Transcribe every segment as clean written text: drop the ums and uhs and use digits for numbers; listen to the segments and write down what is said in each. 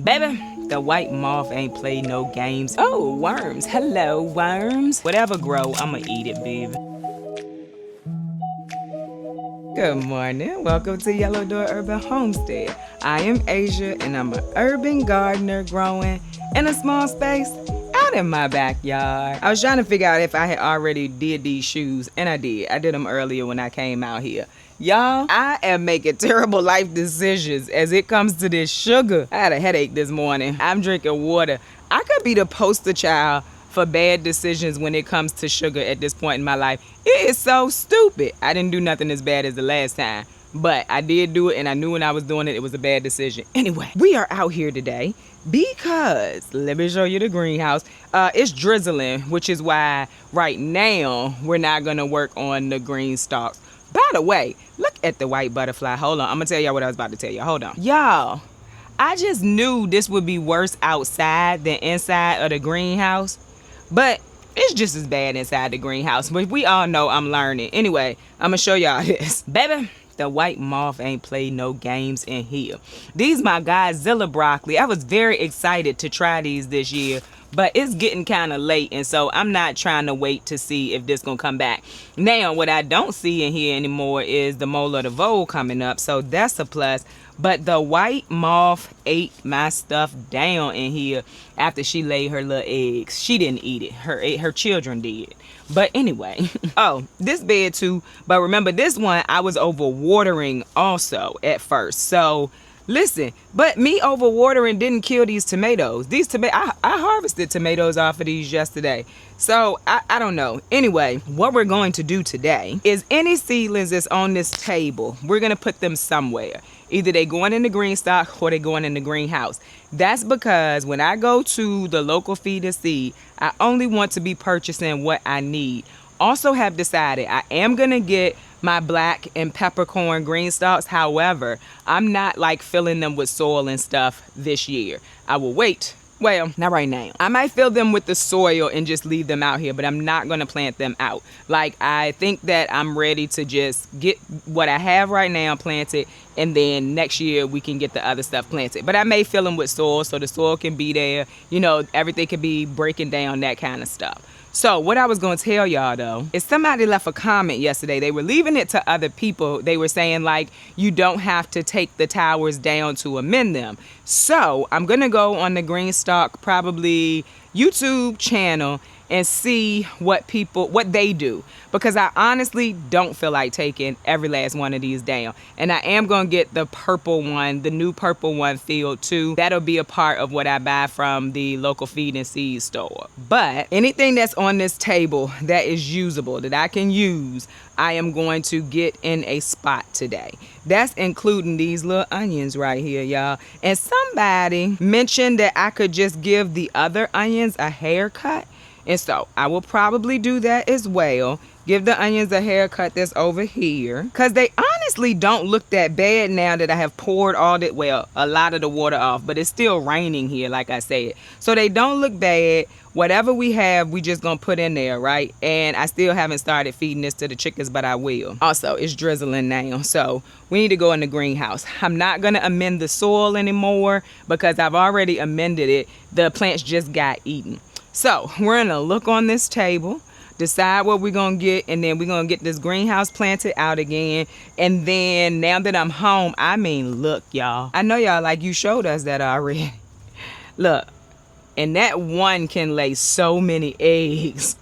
Baby, the white moth ain't played no games. Oh, worms. Hello, worms. Whatever grow, I'ma eat it, baby. Good morning. Welcome to Yellow Door Urban Homestead. I am Asia, and I'm an urban gardener growing in a small space out in my backyard. I was trying to figure out if I had already did these shoes, and I did. I did them earlier when I came out here. Y'all, I am making terrible life decisions as it comes to this sugar. I had a headache this morning. I'm drinking water. I could be the poster child for bad decisions when it comes to sugar at this point in my life. It is so stupid. I didn't do nothing as bad as the last time, but I did do it, and I knew when I was doing it, it was a bad decision. Anyway, we are out here today because, let me show you the greenhouse. It's drizzling, which is why right now we're not gonna work on the green stalks. By the way, look at the white butterfly. Hold on, I'm gonna tell y'all what I was about to tell y'all. Hold on. Y'all, I just knew this would be worse outside than inside of the greenhouse, but it's just as bad inside the greenhouse. But we all know I'm learning. Anyway, I'm gonna show y'all this. Baby, the white moth ain't played no games in here. These my Godzilla broccoli. I was very excited to try these this year, but it's getting kind of late, and so I'm not trying to wait to see if this gonna come back. Now, what I don't see in here anymore is the mole of the vole coming up, so that's a plus. But the white moth ate my stuff down in here after she laid her little eggs. She didn't eat it. Her children did. But anyway, oh, this bed too. But remember, this one I was overwatering also at first. So listen, but me overwatering didn't kill these tomatoes. These tomatoes, I harvested tomatoes off of these yesterday. So I don't know. Anyway, what we're going to do today is any seedlings that's on this table, we're gonna put them somewhere. Either they going in the green stock or they going in the greenhouse. That's because when I go to the local feed and seed, I only want to be purchasing what I need. Also have decided I am gonna get my black and peppercorn green stalks. However, I'm not like filling them with soil and stuff this year. I will wait. Well, not right now. I might fill them with the soil and just leave them out here, but I'm not going to plant them out. Like, I think that I'm ready to just get what I have right now planted, and then next year we can get the other stuff planted. But I may fill them with soil so the soil can be there. You know, everything can be breaking down, that kind of stuff. So what I was going to tell y'all though is somebody left a comment yesterday. They were leaving it to other people. They were saying like, you don't have to take the towers down to amend them. So I'm going to go on the Greenstock probably YouTube channel and see what they do, because I honestly don't feel like taking every last one of these down. And I am going to get the purple one, the new purple one filled too. That'll be a part of what I buy from the local feed and seed store. But anything that's on this table that is usable, that I can use, I am going to get in a spot today. That's including these little onions right here, y'all. And somebody mentioned that I could just give the other onions a haircut. And so I will probably do that as well. Give the onions a haircut that's over here, because they honestly don't look that bad now that I have poured a lot of the water off, but it's still raining here, like I said. So they don't look bad. Whatever we have, we just gonna put in there, right? And I still haven't started feeding this to the chickens, but I will. Also, it's drizzling now, so we need to go in the greenhouse. I'm not gonna amend the soil anymore because I've already amended it. The plants just got eaten. So we're gonna look on this table, decide what we're gonna get, and then we're gonna get this greenhouse planted out again. And then now that I'm home, I mean, look, y'all. I know y'all like, you showed us that already. Look, and that one can lay so many eggs.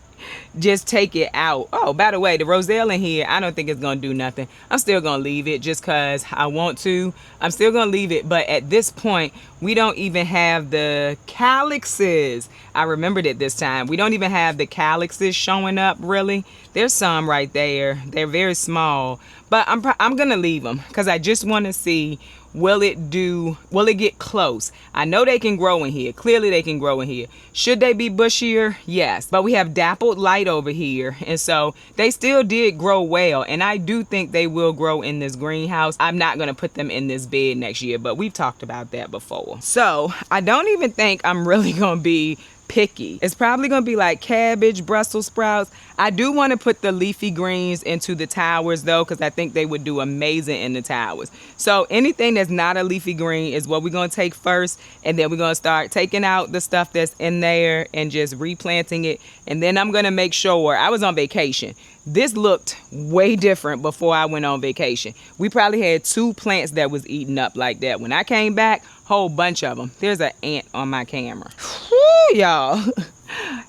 Just take it out. Oh, by the way, the roselle in here, I don't think it's gonna do nothing. I'm still gonna leave it just because I want to. I'm still gonna leave it, but at this point, we don't even have the calyxes. I remembered it this time. We don't even have the calyxes showing up, really. There's some right there. They're very small, but I'm gonna leave them because I just want to see, will it get close? I know they can grow in here. Clearly they can grow in here. Should they be bushier? Yes. But we have dappled light over here, and so they still did grow well, and I do think they will grow in this greenhouse. I'm not going to put them in this bed next year, but we've talked about that before. So I don't even think I'm really going to be picky. It's probably gonna be like cabbage, Brussels sprouts. I do want to put the leafy greens into the towers though, because I think they would do amazing in the towers. So anything that's not a leafy green is what we're gonna take first, and then we're gonna start taking out the stuff that's in there and just replanting it. And then I'm gonna make sure, I was on vacation. This looked way different before I went on vacation. We probably had 2 plants that was eaten up like that. When I came back, whole bunch of them. There's an ant on my camera. Woo, y'all.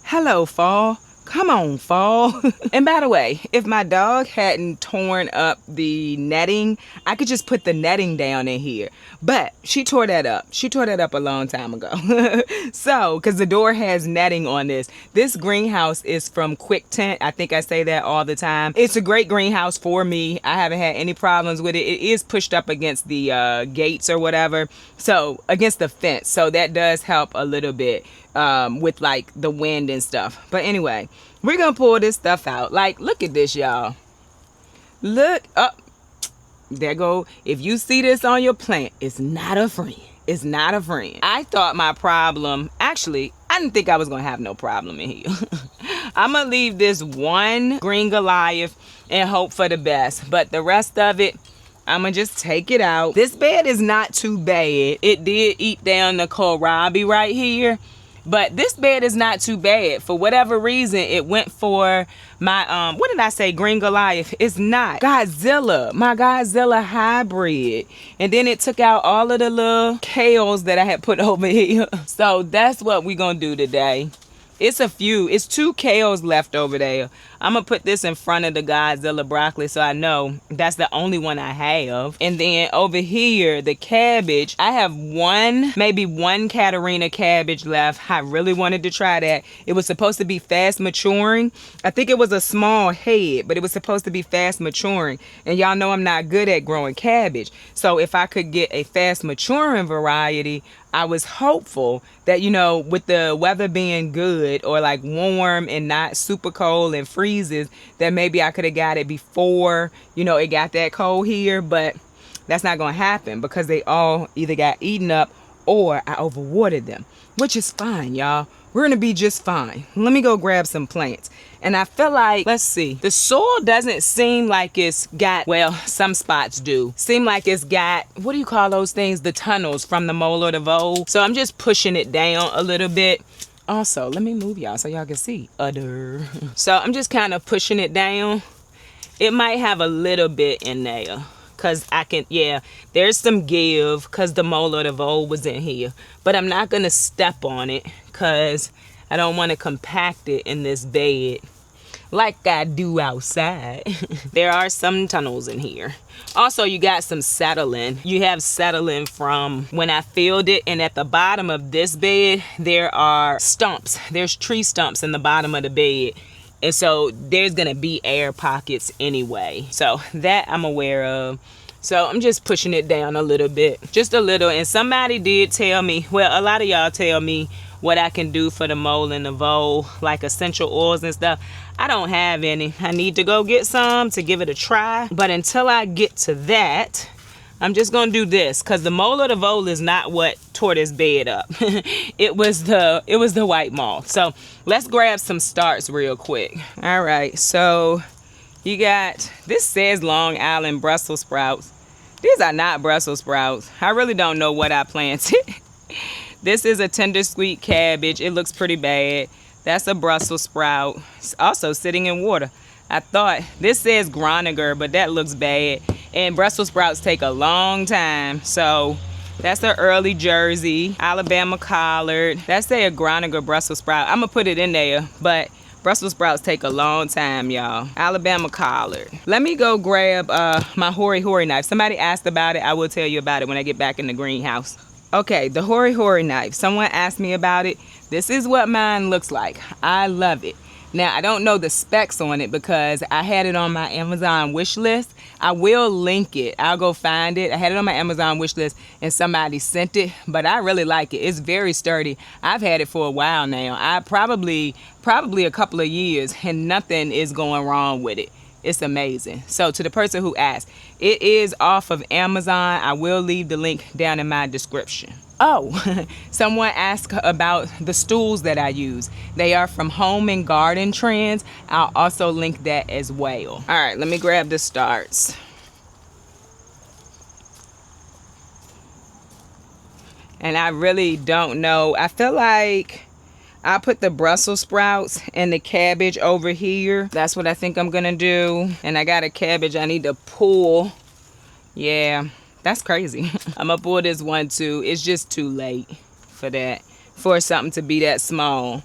Hello, fall. Come on, fall. And by the way, if my dog hadn't torn up the netting, I could just put the netting down in here. But she tore that up. She tore that up a long time ago. So, because the door has netting on this. This greenhouse is from Quick Tent. I think I say that all the time. It's a great greenhouse for me. I haven't had any problems with it. It is pushed up against the gates or whatever. So, against the fence. So, that does help a little bit. With like the wind and stuff. But anyway, we're gonna pull this stuff out. Like, look at this, y'all. Look up. There go. If you see this on your plant, it's not a friend. It's not a friend. I thought my problem, actually, I didn't think I was gonna have no problem in here. I'm gonna leave this one green Goliath and hope for the best. But the rest of it, I'm gonna just take it out. This bed is not too bad. It did eat down the kohlrabi right here. But this bed is not too bad. For whatever reason, it went for my, what did I say? Green Goliath. It's not. Godzilla. My Godzilla hybrid. And then it took out all of the little kales that I had put over here. So that's what we're going to do today. It's a few. It's 2 kales left over there. I'm going to put this in front of the Godzilla broccoli so I know that's the only one I have. And then over here, the cabbage, I have maybe one Katarina cabbage left. I really wanted to try that. It was supposed to be fast maturing. I think it was a small head, but it was supposed to be fast maturing. And y'all know I'm not good at growing cabbage. So if I could get a fast maturing variety, I was hopeful that, you know, with the weather being good or like warm and not super cold and freezes, that maybe I could have got it before, you know, it got that cold here. But that's not going to happen because they all either got eaten up or I overwatered them, which is fine, y'all. We're going to be just fine. Let me go grab some plants. And I feel like, let's see, the soil doesn't seem like it's got, well, some spots do. Seem like it's got, what do you call those things? The tunnels from the mole or the vole. So I'm just pushing it down a little bit. Also, let me move y'all so y'all can see. So I'm just kind of pushing it down. It might have a little bit in there. Because I can, yeah, there's some give because the mole or the vole was in here. But I'm not going to step on it because I don't want to compact it in this bed like I do outside. There are some tunnels in here. Also, you got some settling. You have settling from when I filled it. And at the bottom of this bed, there are stumps. There's tree stumps in the bottom of the bed. And so there's going to be air pockets anyway. So that I'm aware of. So I'm just pushing it down a little bit. Just a little. And somebody did tell me, well, a lot of y'all tell me what I can do for the mole and the vole, like essential oils and stuff. I don't have any. I need to go get some to give it a try. But until I get to that, I'm just going to do this because the mole or the vole is not what tore this bed up. It was the white mold. So let's grab some starts real quick. All right. So you got, this says Long Island Brussels sprouts. These are not Brussels sprouts. I really don't know what I planted. This is a tender sweet cabbage. It looks pretty bad. That's a Brussels sprout. It's also sitting in water. I thought, this says Groninger, but that looks bad. And Brussels sprouts take a long time. So that's an early Jersey, Alabama collard. That's a Groninger Brussels sprout. I'm going to put it in there, but Brussels sprouts take a long time, y'all. Alabama collard. Let me go grab my hori knife. Somebody asked about it. I will tell you about it when I get back in the greenhouse. Okay, the hori knife. Someone asked me about it. This is what mine looks like. I love it. Now, I don't know the specs on it because I had it on my Amazon wish list. I will link it. I'll go find it. I had it on my Amazon wish list and somebody sent it, but I really like it. It's very sturdy. I've had it for a while now. I probably a couple of years and nothing is going wrong with it. It's amazing. So to the person who asked, it is off of Amazon. I will leave the link down in my description. Oh, someone asked about the stools that I use. They are from Home and Garden Trends. I'll also link that as well. All right, let me grab the starts. And I really don't know. I feel like I'll put the Brussels sprouts and the cabbage over here. That's what I think I'm gonna do. And I got a cabbage I need to pull. Yeah, that's crazy. I'm gonna pull this one too. It's just too late for that, for something to be that small.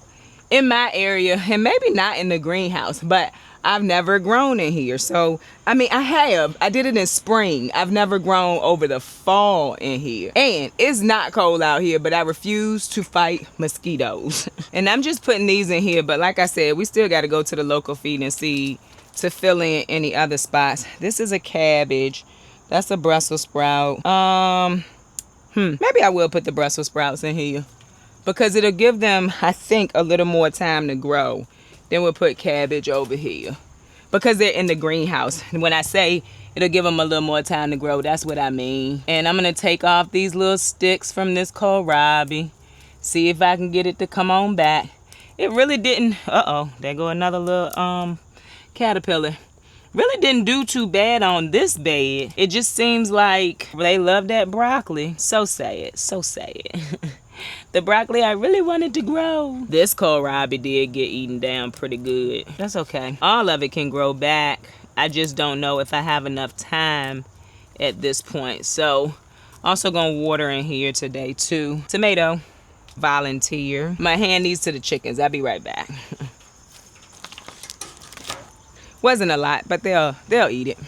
In my area, and maybe not in the greenhouse, but I've never grown in here. So, I mean, I did it in spring. I've never grown over the fall in here. And it's not cold out here, but I refuse to fight mosquitoes. And I'm just putting these in here. But like I said, we still got to go to the local feed and seed to fill in any other spots. This is a cabbage. That's a Brussels sprout. Maybe I will put the Brussels sprouts in here, because it'll give them, I think, a little more time to grow. Then we'll put cabbage over here, because they're in the greenhouse. And when I say it'll give them a little more time to grow, that's what I mean. And I'm gonna take off these little sticks from this kohlrabi, see if I can get it to come on back. It really didn't. There go another little caterpillar. Really didn't do too bad on this bed. It just seems like they love that broccoli. So sad, so sad. The broccoli I really wanted to grow. This kohlrabi did get eaten down pretty good. That's okay. All of it can grow back. I just don't know if I have enough time at this point. So, also gonna water in here today too. Tomato. Volunteer. My hand these to the chickens. I'll be right back. Wasn't a lot, but they'll eat it.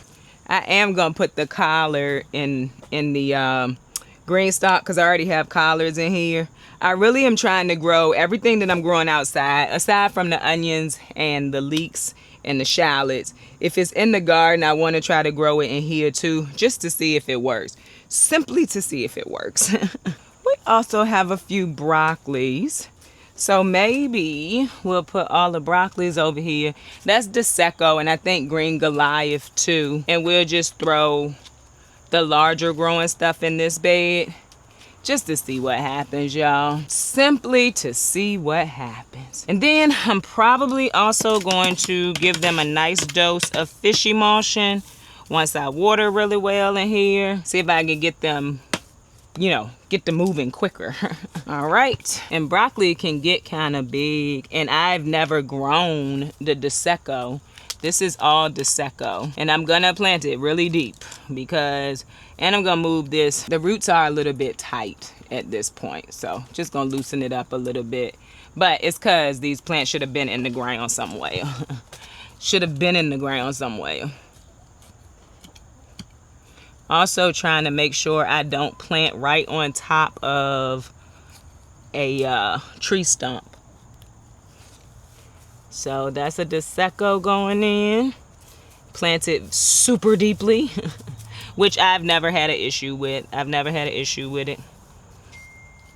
I am gonna put the collard in the green stock, because I already have collards in here. I really am trying to grow everything that I'm growing outside, aside from the onions and the leeks and the shallots. If it's in the garden, I want to try to grow it in here too, just to see if it works. Simply to see if it works. We also have a few broccolis. So maybe we'll put all the broccolis over here. That's Dseco, and I think green Goliath too. And we'll just throw the larger growing stuff in this bed, just to see what happens, y'all. Simply to see what happens. And then I'm probably also going to give them a nice dose of fish emulsion once I water really well in here. See if I can get them, you know, get them moving quicker. All right. And broccoli can get kind of big, and I've never grown the Dseco. This is all Dseco, and I'm gonna plant it really deep because, and I'm gonna move this. The roots are a little bit tight at this point, so just gonna loosen it up a little bit. But it's cause these plants should have been in the ground somewhere. Should have been in the ground somewhere. Also trying to make sure I don't plant right on top of a tree stump. So that's a Dseco going in. Planted super deeply, which I've never had an issue with. I've never had an issue with it.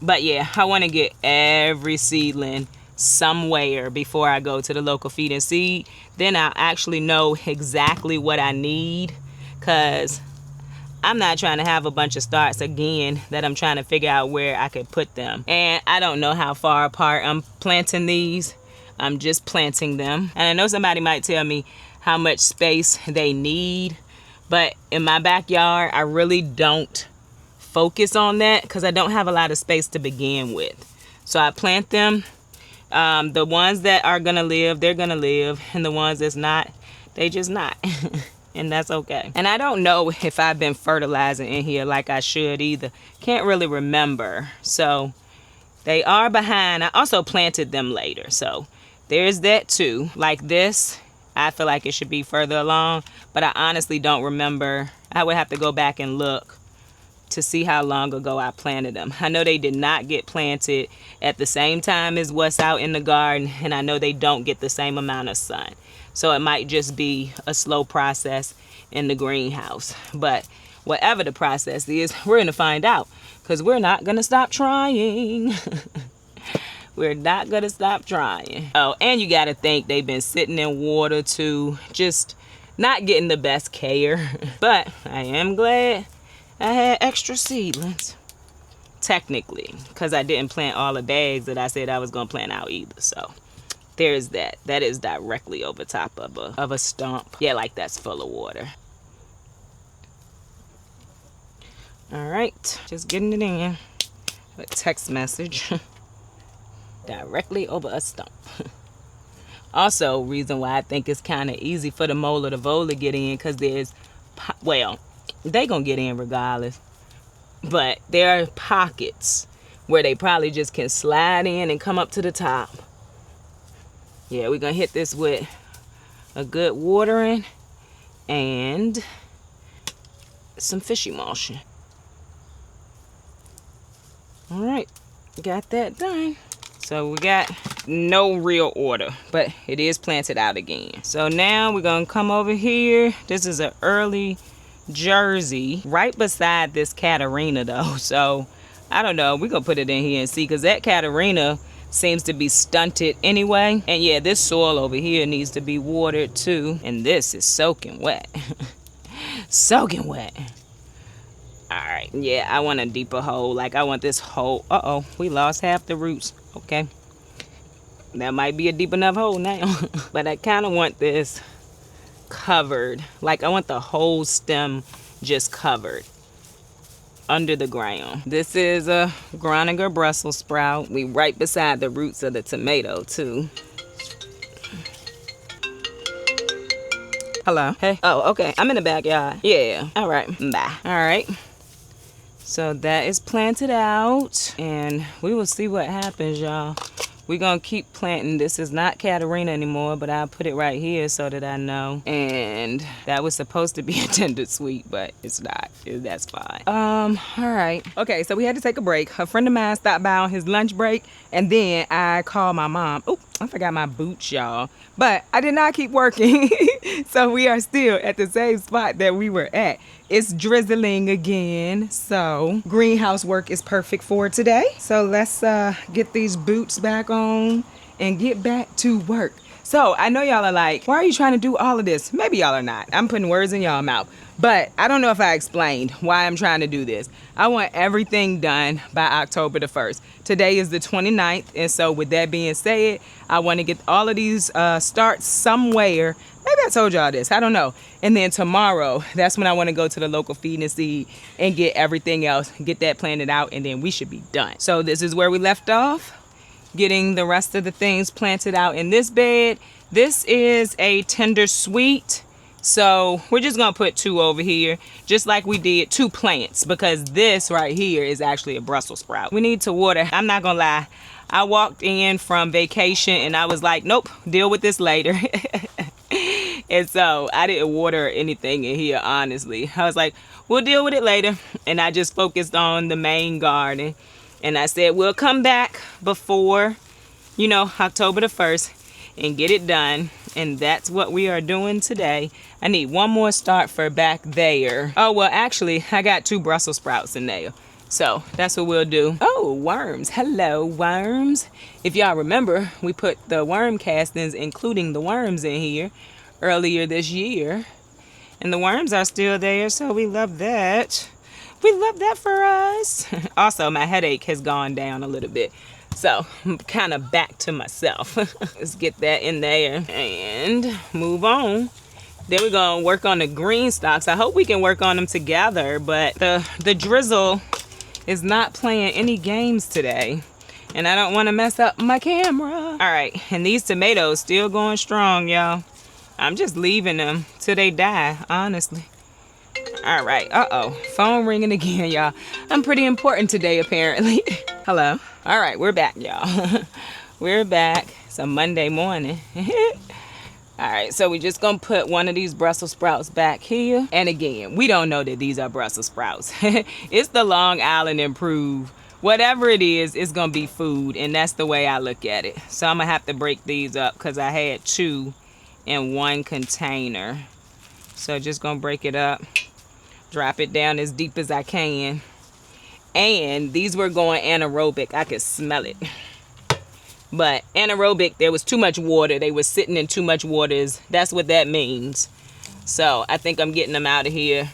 But yeah, I want to get every seedling somewhere before I go to the local feed and seed. Then I'll actually know exactly what I need, because I'm not trying to have a bunch of starts again that I'm trying to figure out where I could put them. And I don't know how far apart I'm planting these. I'm just planting them. And I know somebody might tell me how much space they need, but in my backyard, I really don't focus on that because I don't have a lot of space to begin with. So I plant them. The ones that are gonna live, they're gonna live. And the ones that's not, they just not. And that's okay. And I don't know if I've been fertilizing in here like I should either. Can't really remember. So they are behind. I also planted them later. So there's that too. Like this, I feel like it should be further along, but I honestly don't remember. I would have to go back and look to see how long ago I planted them. I know they did not get planted at the same time as what's out in the garden, and I know they don't get the same amount of sun. So it might just be a slow process in the greenhouse. But whatever the process is, we're gonna find out, because we're not gonna stop trying. We're not gonna stop trying. Oh, and you gotta think they've been sitting in water too, just not getting the best care, but I am glad I had extra seedlings. Technically, because I didn't plant all the bags that I said I was gonna plant out either. So there's that. That is directly over top of a stump. Yeah, like that's full of water. All right, just getting it in. A text message. Directly over a stump. Also, reason why I think it's kind of easy for the mole or the vole to get in, because there's, well, they gonna get in regardless. But there are pockets where they probably just can slide in and come up to the top. Yeah, we're gonna hit this with a good watering and some fish emulsion. All right, got that done. So we got no real order, but it is planted out again. So now we're gonna come over here. This is an early Jersey right beside this Catarina though. So I don't know, we're gonna put it in here and see, because that Catarina seems to be stunted anyway. And yeah, this soil over here needs to be watered too. And this is soaking wet. Soaking wet. All right, yeah, I want a deeper hole. Like I want this hole. Uh-oh, we lost half the roots. Okay, that might be a deep enough hole now. But I kind of want this covered. Like I want the whole stem just covered under the ground. This is a Groninger Brussels sprout. We right beside the roots of the tomato too. Hello. Hey. Oh, okay. I'm in the backyard. Yeah. All right. Bye. All right. So that is planted out, and we will see what happens, y'all. We're gonna keep planting. This is not Catarina anymore, but I'll put it right here so that I know. And that was supposed to be a tender sweet, but it's not. That's fine. All right. Okay, so we had to take a break. A friend of mine stopped by on his lunch break, and then I called my mom. Oh, I forgot my boots, y'all. But I did not keep working. So we are still at the same spot that we were at. It's drizzling again, so greenhouse work is perfect for today. So let's get these boots back on and get back to work. So I know y'all are like, why are you trying to do all of this? Maybe y'all are not. I'm putting words in y'all mouth. But I don't know if I explained why I'm trying to do this. I want everything done by October the 1st. Today is the 29th, and so with that being said, I want to get all of these starts somewhere. Maybe I told y'all this, I don't know. And then tomorrow, that's when I want to go to the local feed and seed and get everything else, get that planted out, and then we should be done. So this is where we left off, getting the rest of the things planted out in this bed. This is a tender sweet. So we're just gonna put 2 over here, just like we did 2 plants, because this right here is actually a Brussels sprout. We need to water. I'm not gonna lie, I walked in from vacation and I was like, nope, deal with this later. And so I didn't water anything in here, honestly. I was like, we'll deal with it later. And I just focused on the main garden. And I said, we'll come back before, you know, October the 1st and get it done. And that's what we are doing today. I need one more start for back there. Oh, well, actually, I got 2 Brussels sprouts in there. So that's what we'll do. Oh, worms. Hello, worms. If y'all remember, we put the worm castings, including the worms, in here earlier this year. And the worms are still there, so we love that. We love that for us. Also, my headache has gone down a little bit. So I'm kind of back to myself. Let's get that in there and move on. Then we're gonna work on the green stalks. I hope we can work on them together, but the drizzle is not playing any games today. And I don't wanna mess up my camera. All right, and these tomatoes still going strong, y'all. I'm just leaving them till they die, honestly. All right, uh-oh, phone ringing again, y'all. I'm pretty important today, apparently. Hello. All right, we're back, y'all. We're back. It's a Monday morning. All right, so we're just gonna put one of these Brussels sprouts back here. And again, we don't know that these are Brussels sprouts. It's the Long Island Improved. Whatever it is, it's gonna be food, and that's the way I look at it. So I'm gonna have to break these up because I had 2 in 1 container. So just gonna break it up, drop it down as deep as I can. And these were going anaerobic. I could smell it. But anaerobic, there was too much water. They were sitting in too much water. That's what that means. So I think I'm getting them out of here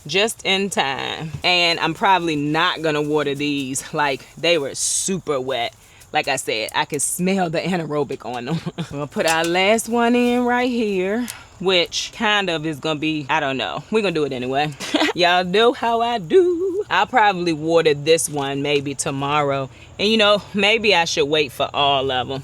just in time. And I'm probably not gonna water these. Like, they were super wet. Like I said, I could smell the anaerobic on them. We'll put our last one in right here, which kind of is gonna be, I don't know. We're gonna do it anyway. Y'all know how I do. I'll probably water this one maybe tomorrow. And you know, maybe I should wait for all of them.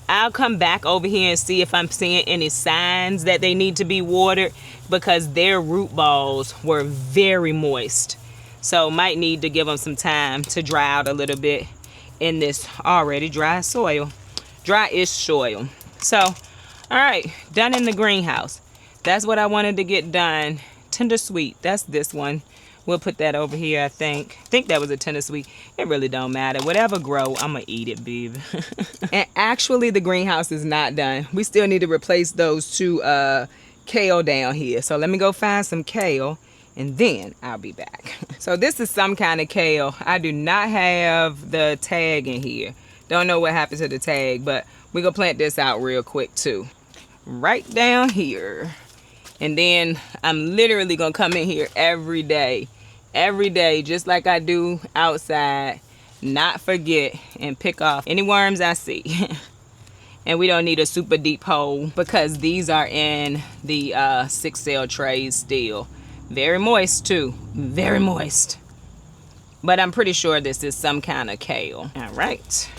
I'll come back over here and see if I'm seeing any signs that they need to be watered, because their root balls were very moist. So might need to give them some time to dry out a little bit in this already dry soil, dry-ish soil. So, all right, done in the greenhouse. That's what I wanted to get done. Tender sweet, that's this one. We'll put that over here, I think. I think that was a tender sweet. It really don't matter. Whatever grow, I'm gonna eat it, baby. And actually, the greenhouse is not done. We still need to replace those two kale down here. So let me go find some kale, and then I'll be back. So this is some kind of kale. I do not have the tag in here. Don't know what happened to the tag, but we're gonna plant this out real quick too. Right down here. And then I'm literally gonna come in here every day, just like I do outside, not forget, and pick off any worms I see. And we don't need a super deep hole, because these are in the 6-cell trays still. Very moist too, very moist. But I'm pretty sure this is some kind of kale. All right.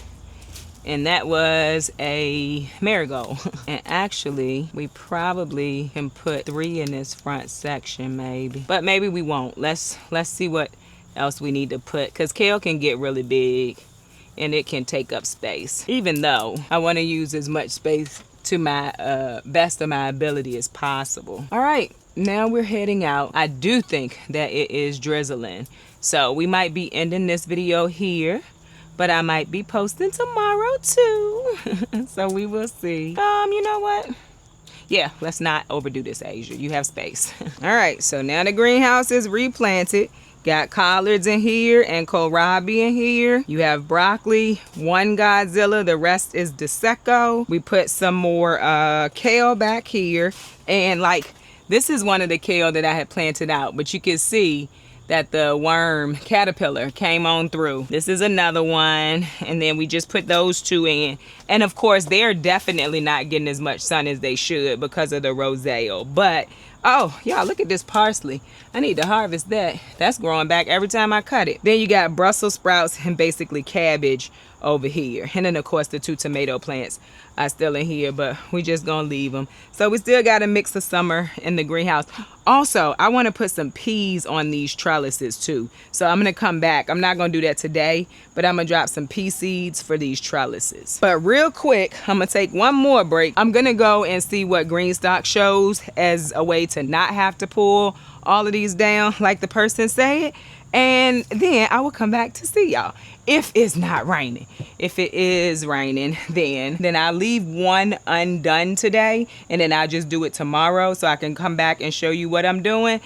And that was a marigold. And actually, we probably can put 3 in this front section maybe. But maybe we won't. Let's see what else we need to put, because kale can get really big and it can take up space. Even though I want to use as much space to my best of my ability as possible. All right, now we're heading out. I do think that it is drizzling. So we might be ending this video here, but I might be posting tomorrow too. So we will see. You know what? Yeah, let's not overdo this, Asia. You have space. All right, so now the greenhouse is replanted. Got collards in here and kohlrabi in here. You have broccoli, one Godzilla, the rest is Dseco. We put some more kale back here. And like, this is one of the kale that I had planted out, but you can see that the worm caterpillar came on through. This is another one, and then we just put those 2 in. And of course, they're definitely not getting as much sun as they should because of the rosale. But oh, y'all, look at this parsley. I need to harvest that. That's growing back every time I cut it. Then you got Brussels sprouts and basically cabbage over here. And then of course the 2 tomato plants are still in here, but we just gonna leave them. So we still got a mix of summer in the greenhouse. Also, I want to put some peas on these trellises too. So I'm gonna come back. I'm not gonna do that today, but I'm gonna drop some pea seeds for these trellises. But real quick, I'm gonna take one more break. I'm gonna go and see what Greenstock shows as a way to not have to pull all of these down like the person said. And then I will come back to see y'all if it's not raining. If it is raining, then I'll leave one undone today, and then I'll just do it tomorrow so I can come back and show you what I'm doing.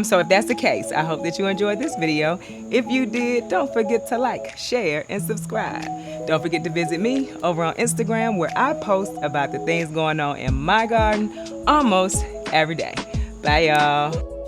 So if that's the case, I hope that you enjoyed this video. If you did, don't forget to like, share, and subscribe. Don't forget to visit me over on Instagram, where I post about the things going on in my garden almost every day. Bye, y'all.